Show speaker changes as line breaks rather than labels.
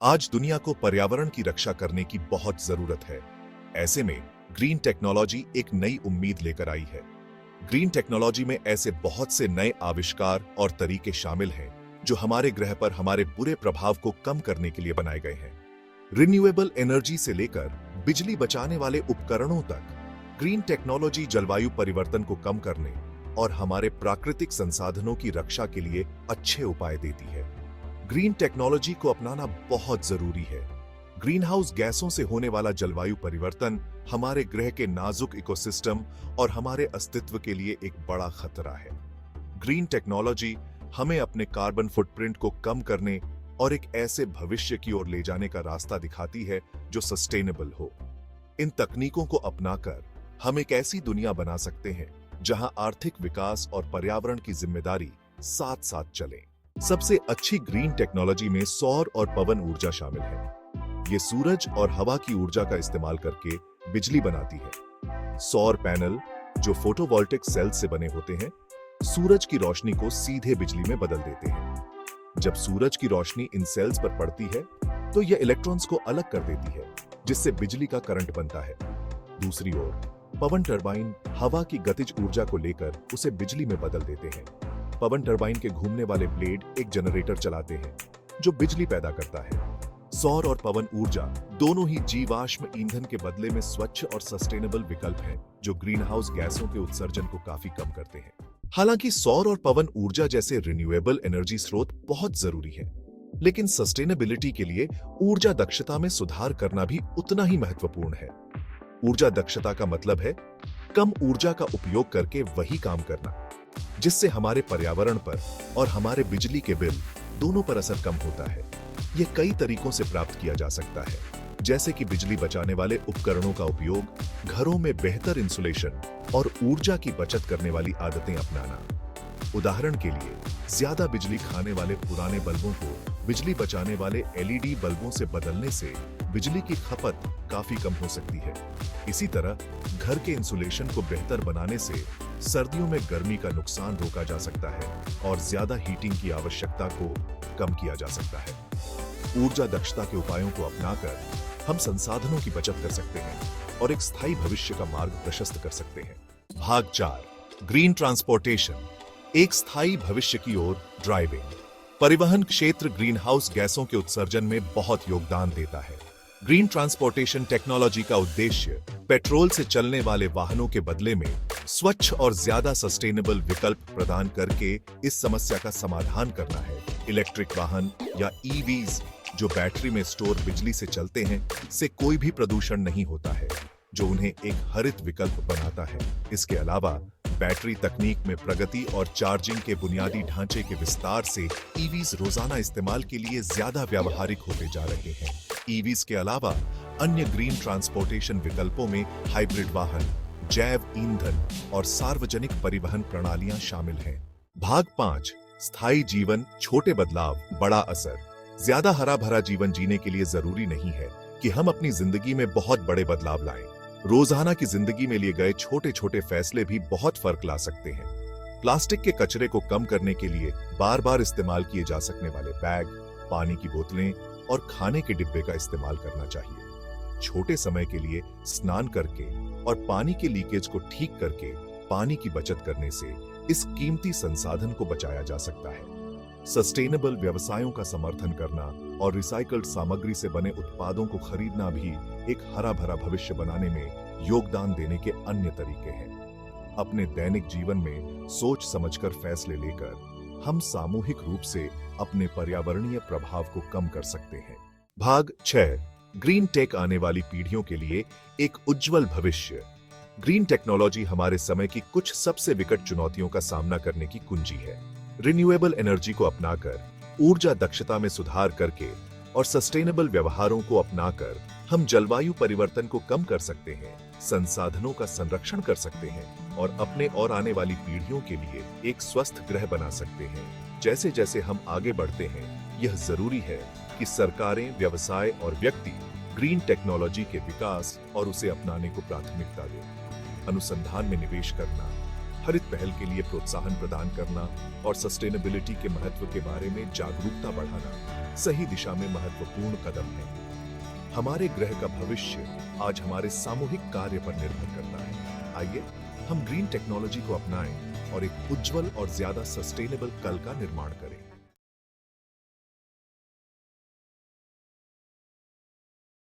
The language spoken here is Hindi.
आज दुनिया को पर्यावरण की रक्षा करने की बहुत जरूरत है। ऐसे में ग्रीन टेक्नोलॉजी एक नई उम्मीद लेकर आई है। ग्रीन टेक्नोलॉजी में ऐसे बहुत से नए आविष्कार और तरीके शामिल हैं जो हमारे ग्रह पर हमारे बुरे प्रभाव को कम करने के लिए बनाए गए हैं। रिन्यूएबल एनर्जी से लेकर बिजली बचाने वाले उपकरणों तक, ग्रीन टेक्नोलॉजी जलवायु परिवर्तन को कम करने और हमारे प्राकृतिक संसाधनों की रक्षा के लिए अच्छे उपाय देती है। ग्रीन टेक्नोलॉजी को अपनाना बहुत जरूरी है। ग्रीन हाउस गैसों से होने वाला जलवायु परिवर्तन हमारे ग्रह के नाजुक इकोसिस्टम और हमारे अस्तित्व के लिए एक बड़ा खतरा है। ग्रीन टेक्नोलॉजी हमें अपने कार्बन फुटप्रिंट को कम करने और एक ऐसे भविष्य की ओर ले जाने का रास्ता दिखाती है जो सस्टेनेबल हो। इन तकनीकों को अपनाकर हम एक ऐसी दुनिया बना सकते हैं जहां आर्थिक विकास और पर्यावरण की जिम्मेदारी साथ साथ चले। सबसे अच्छी ग्रीन टेक्नोलॉजी में सौर और पवन ऊर्जा शामिल है। ये सूरज और हवा की ऊर्जा का इस्तेमाल करके बिजली बनाती है। सौर पैनल, जो फोटोवोल्टिक सेल्स से बने होते हैं, सूरज की रोशनी को सीधे बिजली में बदल देते हैं। जब सूरज की रोशनी इन सेल्स पर पड़ती है तो यह इलेक्ट्रॉन्स को अलग कर देती है, जिससे बिजली का करंट बनता है। दूसरी ओर पवन टरबाइन हवा की गतिज ऊर्जा को लेकर उसे बिजली में बदल देते हैं। पवन टरबाइन के घूमने वाले ब्लेड एक जनरेटर चलाते हैं जो बिजली पैदा करता है। सौर और पवन ऊर्जा दोनों ही जीवाश्म ईंधन के बदले में स्वच्छ और सस्टेनेबल विकल्प हैं जो ग्रीन हाउस गैसों के उत्सर्जन को काफी कम करते हैं। हालांकि सौर और पवन ऊर्जा जैसे रिन्यूएबल एनर्जी स्रोत बहुत जरूरी है, लेकिन सस्टेनेबिलिटी के लिए ऊर्जा दक्षता में सुधार करना भी उतना ही महत्वपूर्ण है। ऊर्जा दक्षता का मतलब है कम ऊर्जा का उपयोग करके वही काम करना, जिससे हमारे पर्यावरण पर और हमारे बिजली के बिल दोनों पर असर कम होता है। यह कई तरीकों से प्राप्त किया जा सकता है, जैसे कि बिजली बचाने वाले उपकरणों का उपयोग, घरों में बेहतर इंसुलेशन और ऊर्जा की बचत करने वाली आदतें अपनाना। उदाहरण के लिए, ज्यादा बिजली खाने वाले पुराने बल्बों को बिजली बचाने वाले एलईडी बल्बों से बदलने से बिजली की खपत काफी कम हो सकती है। इसी तरह घर के इंसुलेशन को बेहतर बनाने से सर्दियों में गर्मी का नुकसान रोका जा सकता है और ज्यादा हीटिंग की आवश्यकता को कम किया जा सकता है। ऊर्जा दक्षता के उपायों को अपनाकर हम संसाधनों की बचत कर सकते हैं और एक स्थायी भविष्य का मार्ग प्रशस्त कर सकते हैं। भाग 4, ग्रीन ट्रांसपोर्टेशन, एक स्थायी भविष्य की ओर ड्राइविंग। परिवहन क्षेत्र ग्रीन हाउस गैसों के उत्सर्जन में बहुत योगदान देता है। ग्रीन ट्रांसपोर्टेशन टेक्नोलॉजी का उद्देश्य पेट्रोल से चलने वाले वाहनों के बदले में स्वच्छ और ज्यादा सस्टेनेबल विकल्प प्रदान करके इस समस्या का समाधान करना है। इलेक्ट्रिक वाहन या ईवीज, जो बैटरी में स्टोर बिजली से चलते हैं, से कोई भी प्रदूषण नहीं होता है, जो उन्हें एक हरित विकल्प बनाता है। इसके अलावा बैटरी तकनीक में प्रगति और चार्जिंग के बुनियादी ढांचे के विस्तार से ईवीज रोजाना इस्तेमाल के लिए ज्यादा व्यावहारिक होते जा रहे हैं। ईवीज के अलावा अन्य ग्रीन ट्रांसपोर्टेशन विकल्पों में हाइब्रिड वाहन, जैव ईंधन और सार्वजनिक परिवहन प्रणालियां शामिल हैं। भाग 5, स्थायी जीवन, छोटे बदलाव, बड़ा असर। ज्यादा हरा भरा जीवन जीने के लिए जरूरी नहीं है कि हम अपनी जिंदगी में बहुत बड़े बदलाव लाएं। रोजाना की जिंदगी में लिए गए छोटे छोटे फैसले भी बहुत फर्क ला सकते हैं। प्लास्टिक के कचरे को कम करने के लिए बार बार इस्तेमाल किए जा सकने वाले बैग, पानी की बोतलें और खाने के डिब्बे का इस्तेमाल करना चाहिए। छोटे समय के लिए स्नान करके और पानी के लीकेज को ठीक करके पानी की बचत करने से इस कीमती संसाधन को बचाया जा सकता है। सस्टेनेबल व्यवसायों का समर्थन करना और रिसाइकल्ड सामग्री से बने उत्पादों को खरीदना भी एक हरा भरा भविष्य बनाने में योगदान देने के अन्य तरीके हैं। अपने दैनिक जीवन में सोच समझकर फैसले लेकर हम सामूहिक रूप से अपने पर्यावरणीय प्रभाव को कम कर सकते हैं। भाग 6, ग्रीन टेक, आने वाली पीढ़ियों के लिए एक उज्जवल भविष्य। ग्रीन टेक्नोलॉजी हमारे समय की कुछ सबसे विकट चुनौतियों का सामना करने की कुंजी है। रिन्यूएबल एनर्जी को अपनाकर, ऊर्जा दक्षता में सुधार करके और सस्टेनेबल व्यवहारों को अपनाकर हम जलवायु परिवर्तन को कम कर सकते हैं, संसाधनों का संरक्षण कर सकते हैं और अपने और आने वाली पीढ़ियों के लिए एक स्वस्थ ग्रह बना सकते हैं। जैसे जैसे हम आगे बढ़ते हैं, यह जरूरी है कि सरकारें, व्यवसाय और व्यक्ति ग्रीन टेक्नोलॉजी के विकास और उसे अपनाने को प्राथमिकता दें। अनुसंधान में निवेश करना, हरित पहल के लिए प्रोत्साहन प्रदान करना और सस्टेनेबिलिटी के महत्व के बारे में जागरूकता बढ़ाना सही दिशा में महत्वपूर्ण कदम है। हमारे ग्रह का भविष्य आज हमारे सामूहिक कार्य पर निर्भर करता है। आइए हम ग्रीन टेक्नोलॉजी को अपनाएं और एक उज्जवल और ज्यादा सस्टेनेबल कल का निर्माण करें।